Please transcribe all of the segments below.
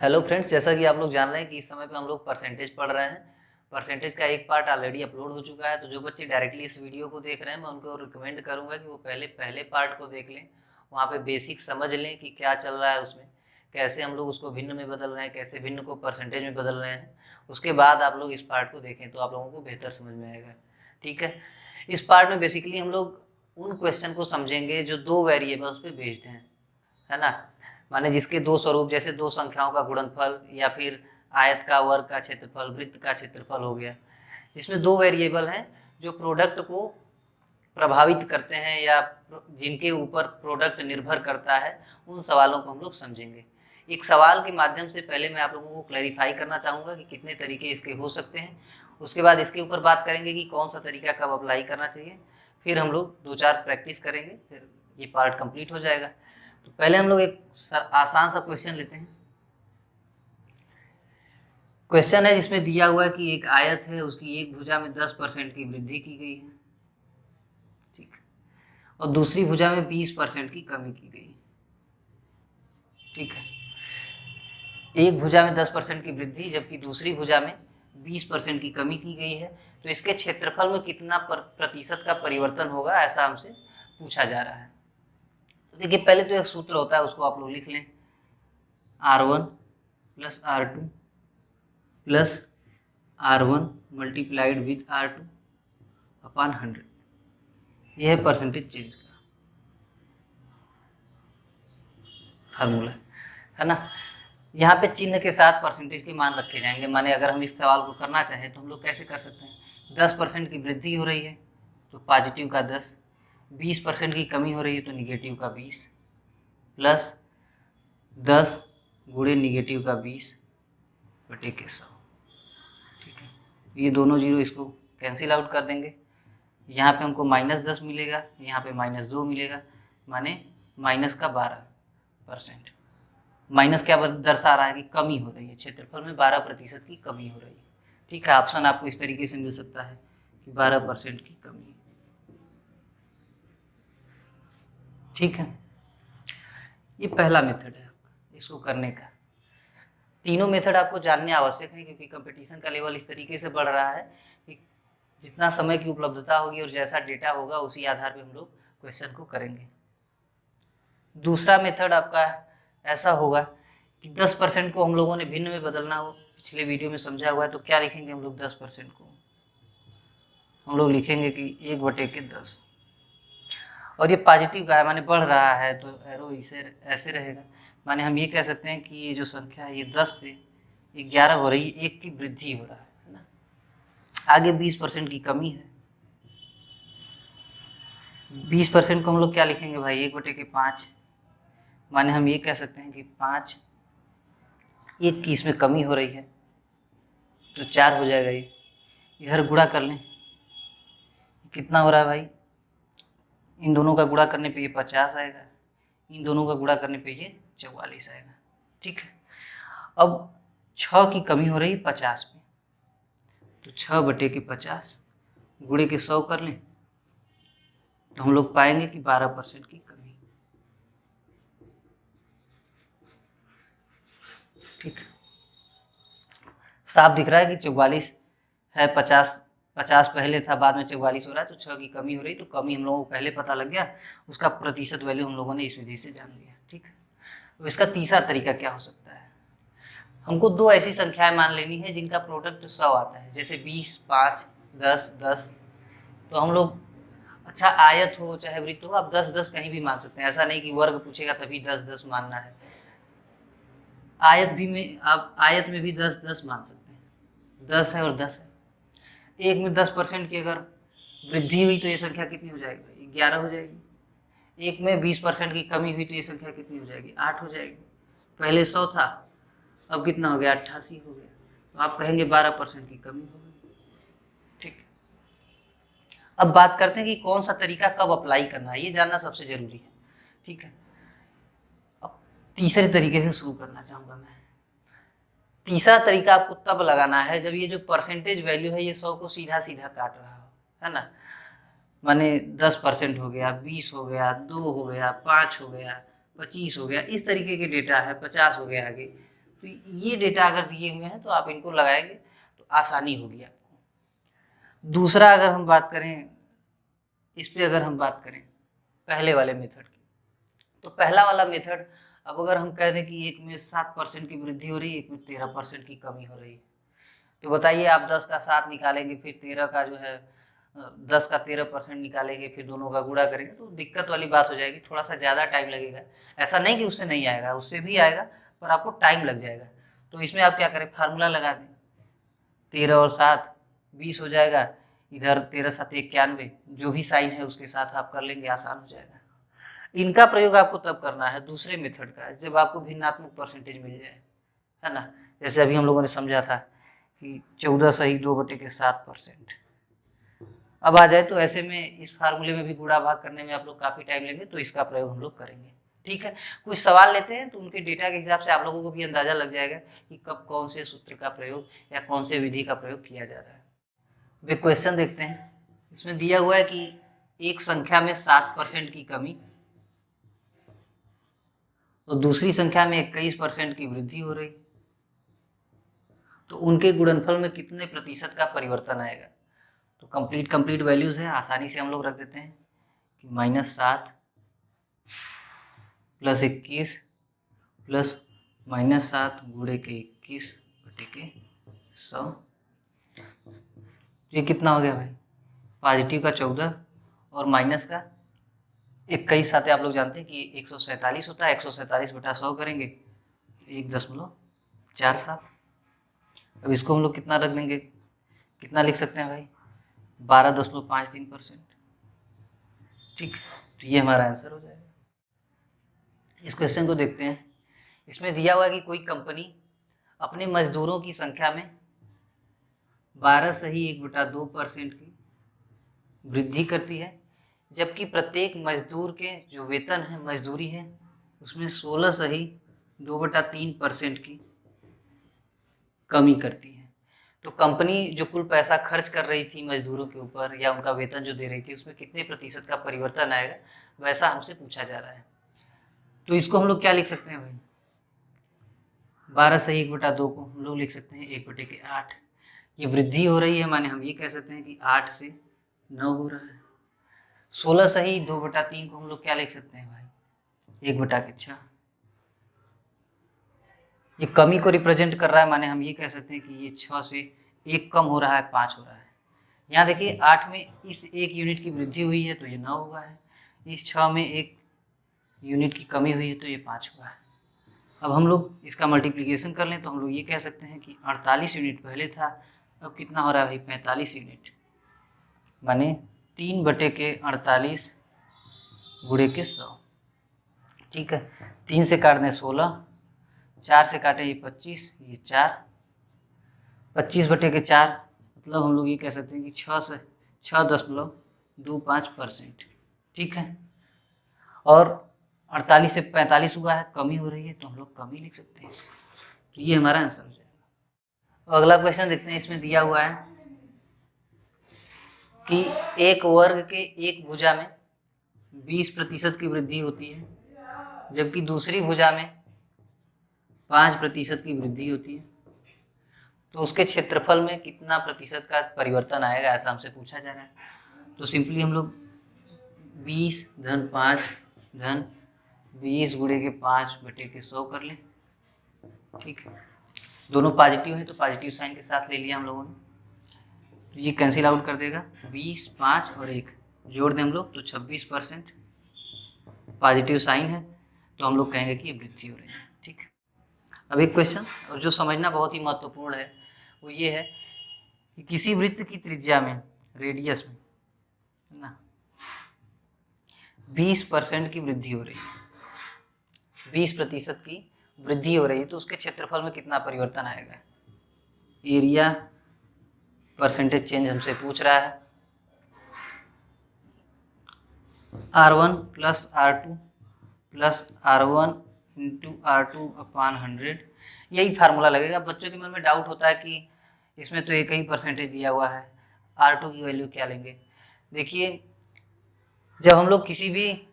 Hello friends, जैसा कि आप लोग जान रहे हैं कि इस समय पे हम लोग परसेंटेज पढ़ रहे हैं। परसेंटेज का एक पार्ट ऑलरेडी अपलोड हो चुका है, तो जो बच्चे डायरेक्टली इस वीडियो को देख रहे हैं मैं उनको रिकमेंड करूंगा कि वो पहले पहले पार्ट को देख लें। वहाँ पे बेसिक समझ लें कि क्या चल रहा है उसमें, कैसे हम लोग उसको भिन्न में बदल रहे हैं, कैसे भिन्न को परसेंटेज में बदल रहे हैं। उसके बाद आप लोग इस पार्ट को देखें तो आप लोगों को बेहतर समझ में आएगा। ठीक है, इस पार्ट में बेसिकली हम लोग उन क्वेश्चन को समझेंगे जो दो वेरिएबल्स पे बेस्ड हैं, है ना। माने जिसके दो स्वरूप, जैसे दो संख्याओं का गुणनफल या फिर आयत का वर्ग का क्षेत्रफल, वृत्त का क्षेत्रफल हो गया, जिसमें दो वेरिएबल हैं जो प्रोडक्ट को प्रभावित करते हैं या जिनके ऊपर प्रोडक्ट निर्भर करता है। उन सवालों को हम लोग समझेंगे। एक सवाल के माध्यम से पहले मैं आप लोगों को क्लैरिफाई करना चाहूँगा कि कितने तरीके इसके हो सकते हैं। उसके बाद इसके ऊपर बात करेंगे कि कौन सा तरीका कब अप्लाई करना चाहिए। फिर हम लोग दो चार प्रैक्टिस करेंगे, फिर ये पार्ट कंप्लीट हो जाएगा। तो पहले हम लोग एक आसान सा क्वेश्चन लेते हैं। क्वेश्चन है जिसमें दिया हुआ है कि एक आयत है, उसकी एक भुजा में 10% की वृद्धि की गई है, ठीक, और दूसरी भुजा में 20% की कमी की गई, ठीक है। एक भुजा में 10% की वृद्धि जबकि दूसरी भुजा में 20% की कमी की गई है, तो इसके क्षेत्रफल में कितना प्रतिशत का परिवर्तन होगा, ऐसा हमसे पूछा जा रहा है। तो देखिए, पहले तो एक सूत्र होता है, उसको आप लोग लिख लें। R1 plus R2 plus R1 multiplied with R2 upon 100, यह है परसेंटेज चेंज का फार्मूला, है ना। यहाँ पे चिन्ह के साथ परसेंटेज के मान रखे जाएंगे। माने अगर हम इस सवाल को करना चाहें तो हम लोग कैसे कर सकते हैं। 10% की वृद्धि हो रही है तो पॉजिटिव का 10, 20% की कमी हो रही है तो निगेटिव का 20, प्लस 10 गुणे निगेटिव का 20 बटे के 100, ठीक है। ये दोनों जीरो इसको कैंसिल आउट कर देंगे। यहाँ पे हमको -10 मिलेगा, यहाँ पे -2 मिलेगा, माने माइनस का 12%। माइनस क्या दर्शा रहा है कि कमी हो रही है, क्षेत्रफल में 12% की कमी हो रही है, ठीक है। ऑप्शन आपको इस तरीके से मिल सकता है कि 12% की कमी, ठीक है। ये पहला मेथड है आपका इसको करने का। तीनों मेथड आपको जानने आवश्यक है क्योंकि कंपटीशन का लेवल इस तरीके से बढ़ रहा है कि जितना समय की उपलब्धता होगी और जैसा डेटा होगा उसी आधार पर हम लोग क्वेश्चन को करेंगे। दूसरा मेथड आपका ऐसा होगा कि 10% को हम लोगों ने भिन्न में बदलना हो, पिछले वीडियो में समझा हुआ है। तो क्या लिखेंगे हम लोग 10% को, हम लोग लिखेंगे कि 1/10, और ये पॉजिटिव का है माने बढ़ रहा है तो एरो इसे ऐसे रहेगा। माने हम ये कह सकते हैं कि ये जो संख्या है ये 10 से 11 हो रही है, 1 की वृद्धि हो रहा है ना। आगे 20% की कमी है, 20% को हम लोग क्या लिखेंगे भाई, 1/5, माने हम ये कह सकते हैं कि 5, 1 की इसमें कमी हो रही है तो 4 हो जाएगा। ये इधर गुणा कर लें, कितना हो रहा है भाई, इन दोनों का गुणा करने पे ये 50 आएगा, इन दोनों का गुणा करने पे ये 44 आएगा, ठीक है। अब 6 की कमी हो रही है 50 में, तो 6/50 गुणे के 100 कर लें तो हम लोग पाएंगे कि 12% की कमी, ठीक। साफ दिख रहा है कि 44 है, 50 पहले था, बाद में 44 हो रहा है, तो 6 की कमी हो रही। तो कमी हम लोगों को पहले पता लग गया, उसका प्रतिशत वैल्यू हम लोगों ने इस विधि से जान लिया, ठीक है। तो इसका तीसरा तरीका क्या हो सकता है, हमको दो ऐसी संख्याएं मान लेनी है जिनका प्रोडक्ट 100 आता है, जैसे 20, 5, 10, 10। तो हम लोग, अच्छा आयत हो चाहे वृत्त हो, आप 10-10 कहीं भी मान सकते हैं। ऐसा नहीं कि वर्ग पूछेगा तभी 10-10 मानना है। आयत भी में आप आयत में भी 10-10 मान सकते हैं, 10 है और 10 है। एक में 10% की अगर वृद्धि हुई तो ये संख्या कितनी हो जाएगी, 11 हो जाएगी। एक में 20% की कमी हुई तो ये संख्या कितनी हो जाएगी, 8 हो जाएगी। पहले 100 था, अब कितना हो गया, 88 हो गया। तो आप कहेंगे 12% की कमी हो गई, ठीक। अब बात करते हैं कि कौन सा तरीका कब अप्लाई करना है, ये जानना सबसे जरूरी है, ठीक है। अब तीसरे तरीके से शुरू करना चाहूँगा मैं। तीसरा तरीका आपको तब लगाना है जब ये जो परसेंटेज वैल्यू है ये 100 को सीधा सीधा काट रहा हो, है ना। माने 10% हो गया, 20 हो गया, 2 हो गया, 5 हो गया, 25 हो गया, इस तरीके के डेटा है, 50 हो गया आगे। तो ये डेटा अगर दिए हुए हैं तो आप इनको लगाएंगे तो आसानी होगी आपको। दूसरा अगर हम बात करें, इस पे अगर हम बात करें पहले वाले मेथड की, तो पहला वाला मेथड, अब अगर हम कह दें कि एक में 7% की वृद्धि हो रही है, एक में 13% की कमी हो रही है, तो बताइए आप 10 का 7 निकालेंगे, फिर 13 का जो है 10 का 13% निकालेंगे, फिर दोनों का गुणा करेंगे, तो दिक्कत वाली बात हो जाएगी, थोड़ा सा ज़्यादा टाइम लगेगा। ऐसा नहीं कि उससे नहीं आएगा, उससे भी आएगा, पर आपको टाइम लग जाएगा। तो इसमें आप क्या करें, फार्मूला लगा दें, 13 और 7 20 हो जाएगा, इधर 13 7 91, जो भी साइन है उसके साथ आप कर लेंगे, आसान हो जाएगा। इनका प्रयोग आपको तब करना है दूसरे मेथड का, जब आपको भिन्नात्मक परसेंटेज मिल जाए, है ना। जैसे अभी हम लोगों ने समझा था कि 14 सही 2/7%। अब आ जाए तो ऐसे में इस फार्मूले में भी गुणा भाग करने में आप लोग काफ़ी टाइम लेंगे, तो इसका प्रयोग हम लोग करेंगे। ठीक है, कुछ सवाल लेते हैं तो उनके डेटा के हिसाब से आप लोगों को भी अंदाजा लग जाएगा कि कब कौन से सूत्र का प्रयोग या कौन से विधि का प्रयोग किया जा रहा है। वे क्वेश्चन देखते हैं। इसमें दिया हुआ है कि एक संख्या में 7% की कमी और दूसरी संख्या में 21% की वृद्धि हो रही, तो उनके गुणनफल में कितने प्रतिशत का परिवर्तन आएगा। तो कंप्लीट वैल्यूज है, आसानी से हम लोग रख देते हैं कि -7 + 21 प्लस -7 गुणे के 21 बटे के 100। ये कितना हो गया भाई, पॉजिटिव का 14 और माइनस का 21 आते, आप लोग जानते हैं कि 147 होता है, 147 बटा 100 करेंगे 1.47। अब इसको हम लोग कितना रख देंगे, कितना लिख सकते हैं भाई, 12.53%। ठीक, तो ये हमारा आंसर हो जाएगा। इस क्वेश्चन को देखते हैं। इसमें दिया हुआ है कि कोई कंपनी अपने मजदूरों की संख्या में 12 सही 1/2% की वृद्धि करती है, जबकि प्रत्येक मजदूर के जो वेतन है, मजदूरी है, उसमें 16 सही 2/3% की कमी करती है। तो कंपनी जो कुल पैसा खर्च कर रही थी मजदूरों के ऊपर या उनका वेतन जो दे रही थी, उसमें कितने प्रतिशत का परिवर्तन आएगा, वैसा हमसे पूछा जा रहा है। तो इसको हम लोग क्या लिख सकते हैं भाई, 12 सही 1/2 को हम लोग लिख सकते हैं 1/8। ये वृद्धि हो रही है, माने हम ये कह सकते हैं कि 8 से 9 हो रहा है। 16 सही 2/3 को हम लोग क्या लिख सकते हैं भाई, 1/6। ये कमी को रिप्रेजेंट कर रहा है, माने हम ये कह सकते हैं कि ये 6 से 1 कम हो रहा है, 5 हो रहा है। यहाँ देखिए 8 में इस 1 यूनिट की वृद्धि हुई है तो ये 9 हुआ है, इस 6 में 1 यूनिट की कमी हुई है तो ये 5 हुआ है। अब हम लोग इसका मल्टीप्लिकेशन कर लें तो हम लोग ये कह सकते हैं कि 48 यूनिट पहले था, अब कितना हो रहा है भाई, 45 यूनिट, माने 3/48 गुणे के 100। ठीक है, 3 से काट दें 16, 4 से काटे ये 25, ये 4, 25/4, मतलब हम लोग ये कह सकते हैं कि 6.25%। ठीक है, और 48 से 45 हुआ है, कमी हो रही है, तो हम लोग कमी लिख सकते हैं इसको। तो ये हमारा आंसर हो जाएगा। अगला क्वेश्चन देखते हैं। इसमें दिया हुआ है कि एक वर्ग के एक भुजा में 20% की वृद्धि होती है, जबकि दूसरी भुजा में 5% की वृद्धि होती है, तो उसके क्षेत्रफल में कितना प्रतिशत का परिवर्तन आएगा, ऐसा हमसे पूछा जा रहा है। तो सिंपली हम लोग 20 धन 5 धन 20 गुणे के 5 बटे के 100 कर लें। ठीक है, दोनों पॉजिटिव है तो पॉजिटिव साइन के साथ ले लिया हम लोगों ने, तो ये कैंसिल आउट कर देगा। 20 5 और 1 जोड़ दें हम लोग तो 26%, पॉजिटिव साइन है तो हम लोग कहेंगे कि ये वृद्धि हो रही है। ठीक, अब एक क्वेश्चन और जो समझना बहुत ही महत्वपूर्ण है वो ये है कि किसी वृत्त की त्रिज्या में, रेडियस में, है ना, 20% की वृद्धि हो रही है, 20% की वृद्धि हो रही है, तो उसके क्षेत्रफल में कितना परिवर्तन आएगा। एरिया परसेंटेज चेंज हमसे पूछ रहा है। R1 + R2 + R1 × R2/100, यही फार्मूला लगेगा। बच्चों के मन में डाउट होता है कि इसमें तो एक ही परसेंटेज दिया हुआ है, R2 की वैल्यू क्या लेंगे। देखिए, जब हम लोग किसी भी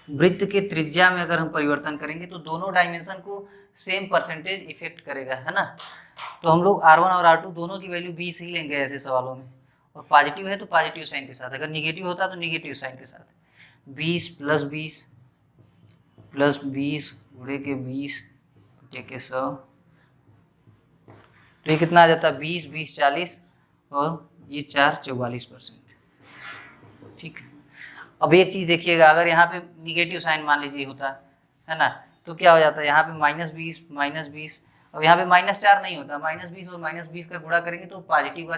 वृत्त के त्रिज्या में अगर हम परिवर्तन करेंगे तो दोनों डायमेंशन को सेम परसेंटेज इफेक्ट करेगा, है ना। तो हम लोग R1 और R2 दोनों की वैल्यू 20 ही लेंगे ऐसे सवालों में, और पॉजिटिव है तो पॉजिटिव साइन के साथ, अगर निगेटिव होता तो निगेटिव साइन के साथ। 20 प्लस 20 प्लस 20 गुणे के 20 बटे के 100, तो ये कितना आ जाता है 20 20 40 और ये 4 44%। ठीक है, अब एक चीज देखिएगा, अगर यहाँ पे निगेटिव साइन मान लीजिए होता है ना, तो क्या हो जाता है यहाँ पे -20 अब यहाँ पे -4 नहीं होता, -20 और -20 का गुणा करेंगे तो पॉजिटिव का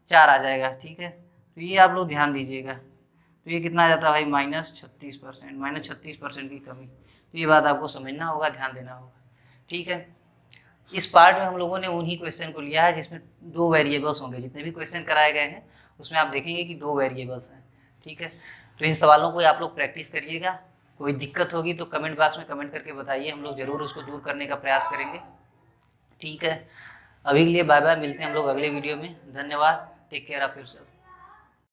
4 आ जाएगा। ठीक है, तो ये आप लोग ध्यान दीजिएगा। तो ये कितना आ जाता है भाई -36% की कमी। तो ये बात आपको समझना होगा, ध्यान देना होगा। ठीक है, इस पार्ट में हम लोगों ने उन्हीं क्वेश्चन को लिया है जिसमें 2 वेरिएबल्स होंगे। जितने भी क्वेश्चन कराए गए हैं उसमें आप देखेंगे कि 2 वेरिएबल्स हैं। ठीक है, तो इन सवालों को आप लोग प्रैक्टिस करिएगा। कोई दिक्कत होगी तो कमेंट बॉक्स में कमेंट करके बताइए, हम लोग ज़रूर उसको दूर करने का प्रयास करेंगे। ठीक है, अभी के लिए बाय बाय, मिलते हैं हम लोग अगले वीडियो में। धन्यवाद, टेक केयर ऑफ योरसेल्फ।